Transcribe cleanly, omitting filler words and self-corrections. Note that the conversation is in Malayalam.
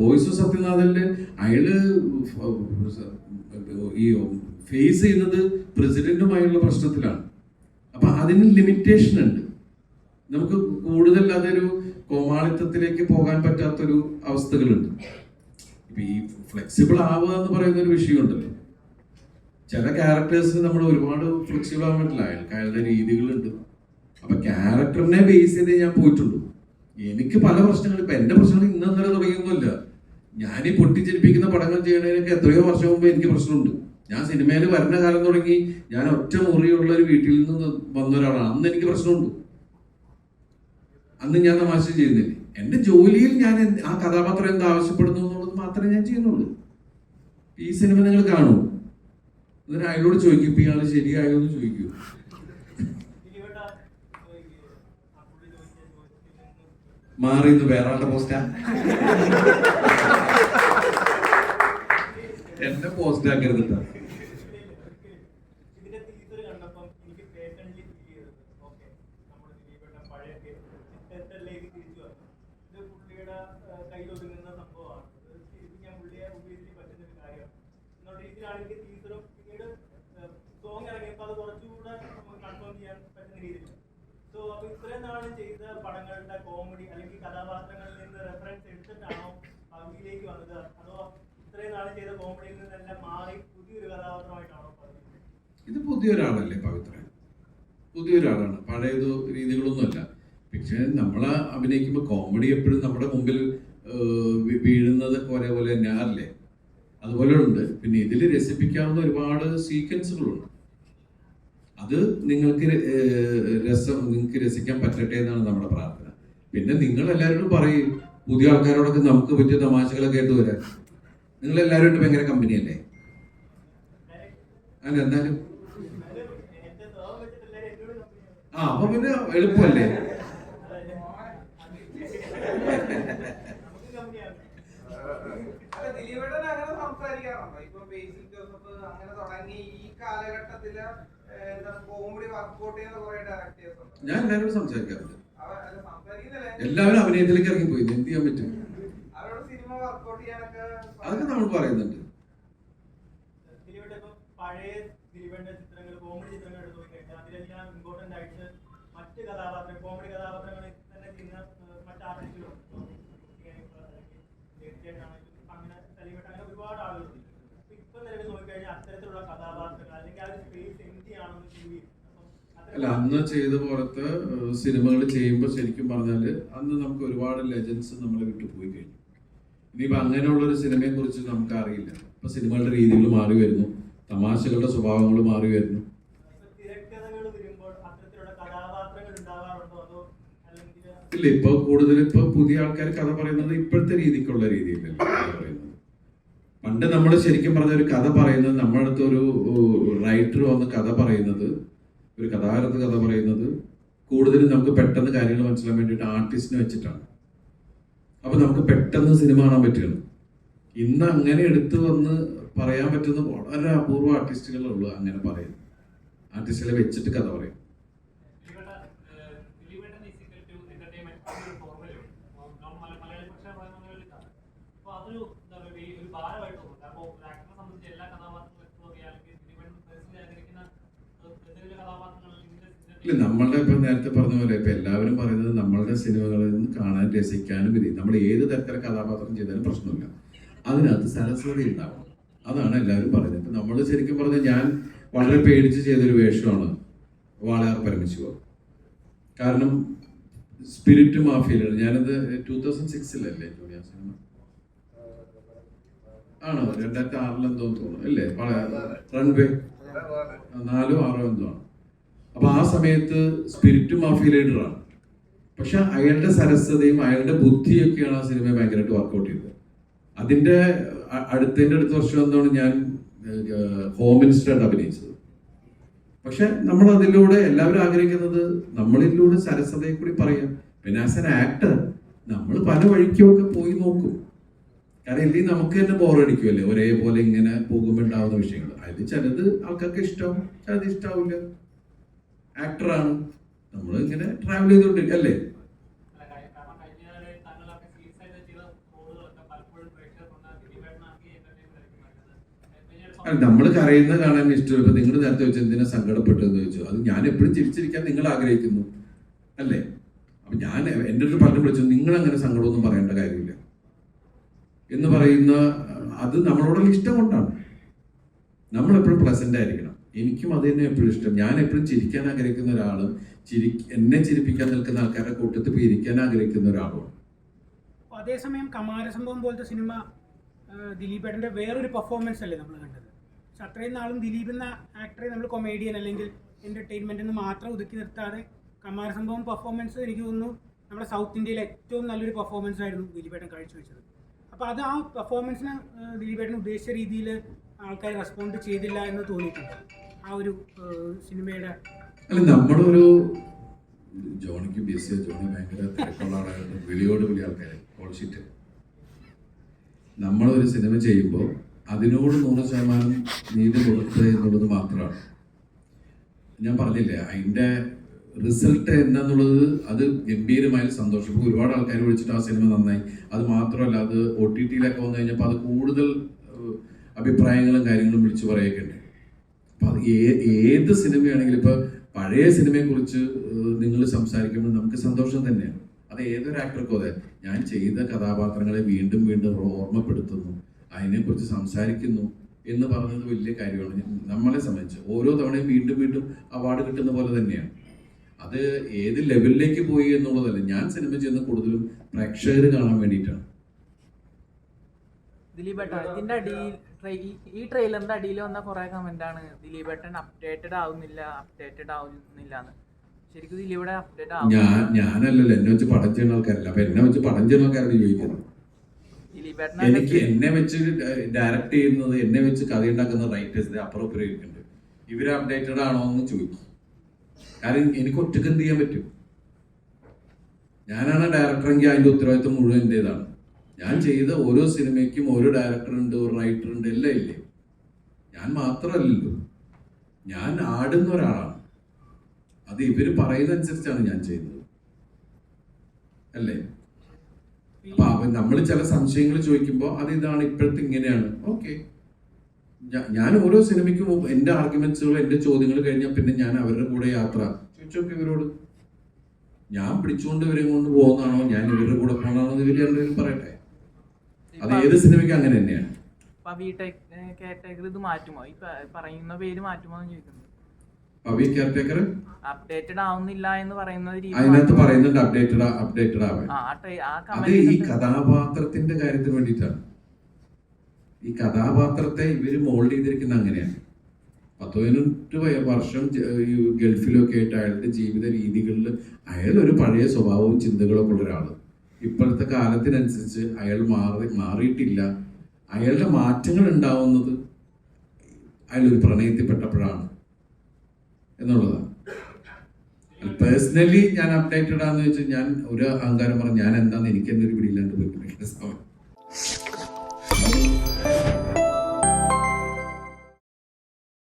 വോയിസ് ഓഫ് സത്യനാഥനില് അയാള് ഈ ഫേസ് ചെയ്യുന്നത് പ്രസിഡന്റുമായുള്ള പ്രശ്നത്തിലാണ്. അപ്പൊ അതിന് ലിമിറ്റേഷൻ ഉണ്ട്. നമുക്ക് കൂടുതൽ അതൊരു കോമാളിത്തത്തിലേക്ക് പോകാൻ പറ്റാത്തൊരു അവസ്ഥകളുണ്ട്. ഇപ്പൊ ഈ ഫ്ലെക്സിബിൾ ആവുക എന്ന് പറയുന്ന ഒരു വിഷയമുണ്ടല്ലോ. ചില ക്യാരക്ടേഴ്സിന് നമ്മൾ ഒരുപാട് ഫ്ലെക്സിബിൾ ആവാൻ പറ്റില്ല. അയാളുടെ രീതികളുണ്ട്. അപ്പൊ ക്യാരക്ടറിനെ ബേസ് ചെയ്തേ ഞാൻ പോയിട്ടുള്ളൂ. എനിക്ക് പല പ്രശ്നങ്ങളും, ഇപ്പൊ എന്റെ പ്രശ്നങ്ങൾ ഇന്നലെ തുടങ്ങിയൊന്നുമില്ല. ഞാൻ ഈ പൊട്ടിച്ചിരിപ്പിക്കുന്ന പടങ്ങൾ ചെയ്യണതിനൊക്കെ എത്രയോ വർഷം മുമ്പ് എനിക്ക് പ്രശ്നമുണ്ട്. ഞാൻ സിനിമയിൽ വരുന്ന കാലം തുടങ്ങി ഞാൻ ഒറ്റ മുറിയുള്ള ഒരു വീട്ടിൽ നിന്ന് വന്ന ഒരാളാണ്. അന്ന് എനിക്ക് പ്രശ്നമുണ്ട്. അന്ന് ഞാൻ തമാശ ചെയ്യുന്നില്ല. എന്റെ ജോലിയിൽ ഞാൻ ആ കഥാപാത്രം എന്ത് ആവശ്യപ്പെടുന്നു എന്നുള്ളത് മാത്രമേ ഞാൻ ചെയ്യുന്നുള്ളൂ. ഈ സിനിമ നിങ്ങൾ കാണൂ, എന്നിട്ട് അയാളോട് ചോദിക്കും ഇപ്പൊ ഇയാള് ശരിയായോ എന്ന് ചോദിക്കൂ. മാറി വേറെ ആളുടെ പോസ്റ്റാ, എന്റെ പോസ്റ്റ് ആക്കരുത്. ചെയ്ത പടങ്ങളുടെ കോമഡി അല്ലെങ്കിൽ കഥാപാത്രങ്ങളിൽ നിന്ന് റെഫറൻസ് എടുത്തിട്ടാണോ പവിയിലേക്ക് വന്നത്, അതോ ഇത്രയും നാളെ ചെയ്ത കോമഡിയിൽ നിന്നെല്ലാം മാറി പുതിയൊരു കഥാപാത്രമായിട്ടാണോ? ഇത് പുതിയൊരാളല്ലേ പവിത്രൻ, പുതിയൊരാളാണ്. പഴയത് രീതികളൊന്നുമല്ല. പക്ഷെ നമ്മളെ അഭിനയിക്കുമ്പോൾ കോമഡി എപ്പോഴും നമ്മുടെ മുമ്പിൽ വീഴുന്നതൊക്കെ ഒരേപോലെ തന്നെയല്ലേ, അതുപോലെ ഉണ്ട്. പിന്നെ ഇതിൽ രസിപ്പിക്കാവുന്ന ഒരുപാട് സീക്വൻസുകളുണ്ട്. അത് നിങ്ങൾക്ക് രസിക്കാൻ പറ്റട്ടെ എന്നാണ് നമ്മുടെ പ്രാർത്ഥന. പിന്നെ നിങ്ങൾ എല്ലാവരോടും പറയും, പുതിയ ആൾക്കാരോടൊക്കെ നമുക്ക് പറ്റിയ തമാശകളൊക്കെ ആയിട്ട് വരാൻ. നിങ്ങൾ എല്ലാവരും ഭയങ്കര കമ്പനിയല്ലേ? അല്ല എന്തായാലും അപ്പൊ പിന്നെ എളുപ്പമല്ലേ. ഞാൻ എല്ലാവരോടും സംസാരിക്കാറുണ്ട്. എല്ലാവരും അഭിനയത്തിലേക്ക് ഇറങ്ങിപ്പോയി, എന്ത് ചെയ്യാൻ പറ്റും? അതൊക്കെ നമ്മൾ പറയുന്നുണ്ട്. പഴയ ദിലീപന്റെ ചിത്രങ്ങൾ, കോമഡി ചിത്രങ്ങൾ എടുത്തു കഴിഞ്ഞാൽ അതിലെല്ലാം ഇമ്പോർട്ടന്റ് ആയിട്ട് മറ്റ് കഥാപാത്രങ്ങൾ, കോമഡി കഥാപാത്രങ്ങളിൽ തന്നെ ചെയ്യുന്ന മറ്റ് ആർട്ടിസ്റ്റുകളുണ്ട്. അങ്ങനെ ദിലീപേട്ട അങ്ങനെ ഒരുപാട് ആളുകളുണ്ട്. ഇപ്പൊ നിലവിൽ നോക്കിക്കഴിഞ്ഞാൽ അത്തരത്തിലുള്ള കഥാപാത്രങ്ങൾ അല്ലെങ്കിൽ ആ ഒരു സ്പേസ് എന്തിയാണെന്ന് ഫീൽ. അല്ല, അന്ന് ചെയ്ത പോലത്തെ സിനിമകൾ ചെയ്യുമ്പോൾ ശരിക്കും പറഞ്ഞാല് അന്ന് നമുക്ക് ഒരുപാട് ലെജൻസ് നമ്മളെ വിട്ടു പോയി കഴിഞ്ഞു. ഇനിയിപ്പോ അങ്ങനെയുള്ളൊരു സിനിമയെ കുറിച്ച് നമുക്ക് അറിയില്ല. ഇപ്പൊ സിനിമകളുടെ രീതികൾ മാറി വരുന്നു, തമാശകളുടെ സ്വഭാവങ്ങൾ മാറി വരുന്നു. ഇല്ല, ഇപ്പൊ കൂടുതൽ ഇപ്പൊ പുതിയ ആൾക്കാർ കഥ പറയുന്നത് ഇപ്പോഴത്തെ രീതിക്കുള്ള രീതിയിലല്ല പറയുന്നത്. പണ്ട് നമ്മൾ ശരിക്കും പറഞ്ഞ ഒരു കഥ പറയുന്നത്, നമ്മുടെ അടുത്ത് ഒരു റൈറ്റർ വന്ന് കഥ പറയുന്നത്, ഒരു കഥാകൃത്ത് കഥ പറയുന്നത് കൂടുതലും നമുക്ക് പെട്ടെന്ന് കാര്യങ്ങൾ മനസ്സിലാൻ വേണ്ടിയിട്ട് ആർട്ടിസ്റ്റിനെ വെച്ചിട്ടാണ്. അപ്പൊ നമുക്ക് പെട്ടെന്ന് സിനിമ കാണാൻ പറ്റുകയാണ്. ഇന്ന് അങ്ങനെ എടുത്തു വന്ന് പറയാൻ പറ്റുന്ന വളരെ അപൂർവ ആർട്ടിസ്റ്റുകളുള്ളൂ. അങ്ങനെ പറയും, ആർട്ടിസ്റ്റുകളെ വെച്ചിട്ട് കഥ പറയും. ഇല്ല, നമ്മളുടെ ഇപ്പൊ നേരത്തെ പറഞ്ഞ പോലെ ഇപ്പൊ എല്ലാവരും പറയുന്നത് നമ്മളുടെ സിനിമകളിൽ നിന്ന് കാണാൻ രസിക്കാനും ഇത് നമ്മൾ ഏത് തരത്തിലെ കഥാപാത്രം ചെയ്താലും പ്രശ്നമില്ല, അതിനകത്ത് സരസ്വതി ഉണ്ടാവും. അതാണ് എല്ലാവരും പറയുന്നത്. ഇപ്പൊ നമ്മൾ ശരിക്കും പറഞ്ഞാൽ ഞാൻ വളരെ പേടിച്ച് ചെയ്തൊരു വേഷമാണ് വാളയാർ പരമശിവ. കാരണം സ്പിരിറ്റ് മാഫിയയിലാണ്. ഞാനത് 2006 ജൂനിയർ സിനിമ ആണോ, 2006 എന്തോ തോന്നുന്നു അല്ലേ, റൺവേ 4 6 എന്തോ ആണ്. അപ്പൊ ആ സമയത്ത് സ്പിരിറ്റ് മാഫിയ ലീഡറാണ്. പക്ഷെ അയാളുടെ സരസതയും അയാളുടെ ബുദ്ധിയൊക്കെയാണ് ആ സിനിമയെ ഭയങ്കരമായിട്ട് വർക്കൗട്ട് ചെയ്തത്. അതിന്റെ അടുത്ത വർഷം എന്താണ് ഞാൻ ഹോം മിനിസ്റ്ററായിട്ട് അഭിനയിച്ചത്. പക്ഷെ നമ്മൾ അതിലൂടെ എല്ലാവരും ആഗ്രഹിക്കുന്നത് നമ്മളിലൂടെ സരസതയെ കൂടി പറയാം. പിന്നെ ആസ് എൻ ആക്ടർ നമ്മൾ പല വഴിക്കുമൊക്കെ പോയി നോക്കും. കാരണം ഇല്ലെങ്കിൽ നമുക്ക് തന്നെ ബോറടിക്കുമല്ലേ ഒരേപോലെ ഇങ്ങനെ പോകുമ്പോൾ ഉണ്ടാവുന്ന വിഷയങ്ങൾ. അതിൽ ചിലത് ആൾക്കാർക്ക് ഇഷ്ടമാവും, ചിലത് ഇഷ്ടാവില്ല. ആക്ടറാണ്, നമ്മൾ ഇങ്ങനെ ട്രാവൽ ചെയ്തോണ്ടിരിക്കും അല്ലേ. നമ്മൾ കരയുന്നത് കാണാൻ ഇഷ്ടം. ഇപ്പൊ നിങ്ങൾ നേരത്തെ വെച്ച് എന്തിനാ സങ്കടപ്പെട്ടതെന്ന് ചോദിച്ചു. അത് ഞാൻ എപ്പോഴും ചിരിച്ചിരിക്കാൻ നിങ്ങൾ ആഗ്രഹിക്കുന്നു അല്ലേ? അപ്പൊ ഞാൻ എൻ്റെ അടുത്ത് പലരും വിളിച്ചു, നിങ്ങൾ അങ്ങനെ സങ്കടമൊന്നും പറയേണ്ട കാര്യമില്ല എന്ന് പറയുന്ന അത് നമ്മളോടുള്ള ഇഷ്ടം കൊണ്ടാണ്. നമ്മളെപ്പോഴും പ്ലസന്റ് ആയിരിക്കണം. എനിക്കും അത് തന്നെ എപ്പോഴും ഇഷ്ടം. ഞാൻ എപ്പോഴും ചിരിക്കാൻ ആഗ്രഹിക്കുന്ന ഒരാളും എന്നെ ചിരിപ്പിക്കാൻ നിൽക്കുന്ന ആൾക്കാരുടെ കൂട്ടത്തിൽ പോയി ഇരിക്കാൻ ആഗ്രഹിക്കുന്ന ഒരാളുമാണ്. അതേസമയം കമാരസംഭവം പോലത്തെ സിനിമ ദിലീപേട്ടൻ്റെ വേറൊരു പെർഫോമൻസ് അല്ലേ നമ്മൾ കണ്ടത്. പക്ഷെ അത്രയും നാളും ദിലീപ് എന്ന ആക്ടറെ നമ്മൾ കൊമേഡിയൻ അല്ലെങ്കിൽ എൻ്റർടൈൻമെൻ്റ് എന്ന് മാത്രം ഒതുക്കി നിർത്താതെ കമാരസംഭവം പെർഫോമൻസ് എനിക്ക് തോന്നുന്നു നമ്മുടെ സൗത്ത് ഇന്ത്യയിലെ ഏറ്റവും നല്ലൊരു പെർഫോമൻസ് ആയിരുന്നു ദിലീപേട്ടൻ കാഴ്ചവെച്ചത്. അപ്പോൾ അത് ആ പെർഫോമൻസിന് ദിലീപേട്ടൻ ഉദ്ദേശിച്ച രീതിയിൽ ആൾക്കാർ റെസ്പോണ്ട് ചെയ്തില്ല എന്ന് തോന്നിയിട്ടുണ്ട് ആ ഒരു സിനിമയുടെ. അല്ല, നമ്മളൊരു ജോണിക്ക് ബിസിയോ ജോണി ഭയങ്കര തിരക്കുള്ള ആളായിരുന്നു, വിളിയോട് വിളി ആൾക്കാരെ കോൾഷീറ്റ്. നമ്മളൊരു സിനിമ ചെയ്യുമ്പോൾ അതിനോട് 100% നീതി കൊടുക്കുക എന്നുള്ളത് മാത്രമാണ്. ഞാൻ പറഞ്ഞില്ലേ അതിൻ്റെ റിസൾട്ട് എന്താന്നുള്ളത്, അത് ഗംഭീരമായ സന്തോഷം. ഇപ്പോൾ ഒരുപാട് ആൾക്കാർ വിളിച്ചിട്ട് ആ സിനിമ നന്നായി. അത് മാത്രമല്ല, അത് OTT വന്നു കഴിഞ്ഞപ്പോൾ അത് കൂടുതൽ അഭിപ്രായങ്ങളും കാര്യങ്ങളും വിളിച്ചു പറയുകയൊക്കെ ഉണ്ട്. അപ്പം അത് ഏത് സിനിമയാണെങ്കിലും ഇപ്പോൾ പഴയ സിനിമയെക്കുറിച്ച് നിങ്ങൾ സംസാരിക്കുമ്പോൾ നമുക്ക് സന്തോഷം തന്നെയാണ്. അത് ഏതൊരു ആക്ടർക്കും അതെ. ഞാൻ ചെയ്ത കഥാപാത്രങ്ങളെ വീണ്ടും വീണ്ടും ഓർമ്മപ്പെടുത്തുന്നു, അതിനെക്കുറിച്ച് സംസാരിക്കുന്നു എന്ന് പറഞ്ഞത് വലിയ കാര്യമാണ്. നമ്മളെ സംബന്ധിച്ച് ഓരോ തവണയും വീണ്ടും വീണ്ടും അവാർഡ് കിട്ടുന്ന പോലെ തന്നെയാണ്. അത് ഏത് ലെവലിലേക്ക് പോയി എന്നുള്ളതല്ല. ഞാൻ സിനിമ ചെയ്യുന്ന കൂടുതലും പ്രേക്ഷകർ കാണാൻ വേണ്ടിയിട്ടാണ്. ദിലീപേട്ടൻ ഇതിന്റെ അടിയിൽ ഈ ട്രെയിലറിന്റെ അടിയിൽ വന്ന കുറെ കമന്റ് ആണ് ദിലീപേട്ടൻ അപ്ഡേറ്റഡ് ആവുന്നില്ല എന്ന്. ശരിക്കും ദിലീപേട്ടൻ അപ്ഡേറ്റ് ആവും. ഞാനല്ലല്ലോ, എന്നെ വെച്ച് പടം ചെയ്യുന്ന ആൾക്കാരല്ല. അപ്പൊ എന്നെ വെച്ച് പടം ചെയ്യുന്ന ആൾക്കാരാണ് ചോദിക്കുന്നത്. എനിക്ക് എന്നെ വെച്ച് ഡയറക്ട് ചെയ്യുന്നത്, എന്നെ വെച്ച് കഥ ഉണ്ടാക്കുന്ന റൈറ്റേഴ്സിന്റെ അപ്പുറം ഇരിക്കുന്നുണ്ട്. ഇവര് അപ്ഡേറ്റഡ് ആണോ എന്ന് ചോദിക്കും. കാരണം എനിക്ക് ഒറ്റക്ക് എന്ത് ചെയ്യാൻ പറ്റും? ഞാനാണ് ഡയറക്ടറെങ്കിൽ അതിന്റെ ഉത്തരവാദിത്വം മുഴുവൻ എന്റേതാണ്. ഞാൻ ചെയ്ത ഓരോ സിനിമയ്ക്കും ഓരോ ഡയറക്ടറുണ്ട്, ഒരു റൈറ്ററുണ്ട്, എല്ലാം ഇല്ലേ. ഞാൻ മാത്രമല്ലല്ലോ, ഞാൻ ആടുന്ന ഒരാളാണ്. അത് ഇവര് പറയുന്നതനുസരിച്ചാണ് ഞാൻ ചെയ്യുന്നത് അല്ലേ? അപ്പൊ നമ്മൾ ചില സംശയങ്ങൾ ചോദിക്കുമ്പോൾ അത് ഇതാണ്, ഇപ്പോഴത്തെ ഇങ്ങനെയാണ്. ഓക്കെ, ഞാൻ ഓരോ സിനിമയ്ക്കും എന്റെ ആർഗ്യുമെന്റ്സുകൾ, എന്റെ ചോദ്യങ്ങൾ കഴിഞ്ഞാൽ പിന്നെ ഞാൻ അവരുടെ കൂടെ യാത്ര ചോദിച്ചോക്കെ ഇവരോട്. ഞാൻ പിടിച്ചുകൊണ്ട് ഇവരെ കൊണ്ട് പോകുന്നതാണോ, ഞാൻ ഇവരുടെ കൂടെ പോകുന്നതാണോ എന്ന് ഇവര് രണ്ടുപേരും പറയട്ടെ. അത് ഏത് സിനിമയ്ക്ക് അങ്ങനെ തന്നെയാണ്. ഇത് മാറ്റുമോ, ഈ പറയുന്ന പേര് മാറ്റുമോ എന്ന് ചോദിക്കുന്നു. പവി കെയർടേക്കർ അപ്ഡേറ്റഡ് ആവുന്നില്ല എന്ന് പറയുന്ന അതിനകത്ത് പറയുന്നുണ്ട് അപ്ഡേറ്റഡ് ആവാൻ. അത് ഈ കഥാപാത്രത്തിന്റെ കാര്യത്തിന് വേണ്ടിയിട്ടാണ്. ഈ കഥാപാത്രത്തെ ഇവര് മോൾഡ് ചെയ്തിരിക്കുന്ന അങ്ങനെയാണ്. 18 വർഷം ഗൾഫിലൊക്കെ ആയിട്ട് അയാളുടെ ജീവിത രീതികളിൽ അയാൾ ഒരു പഴയ സ്വഭാവവും ചിന്തകളൊക്കെ ഉള്ള ഒരാള്. ഇപ്പോഴത്തെ കാലത്തിനനുസരിച്ച് അയാൾ മാറിയിട്ടില്ല. അയാളുടെ മാറ്റങ്ങൾ ഉണ്ടാവുന്നത് അയാളൊരു പ്രണയത്തിൽപ്പെട്ടപ്പോഴാണ് എന്നുള്ളതാണ്. പേഴ്സണലി ഞാൻ അപ്ഡേറ്റഡ് ആണെന്ന് വെച്ചാൽ ഞാൻ ഒരു അഹങ്കാരം പറഞ്ഞു, ഞാൻ എന്താന്ന് എനിക്ക് തന്നെ ഒരു പിടിയില്ലാണ്ട് പോയി.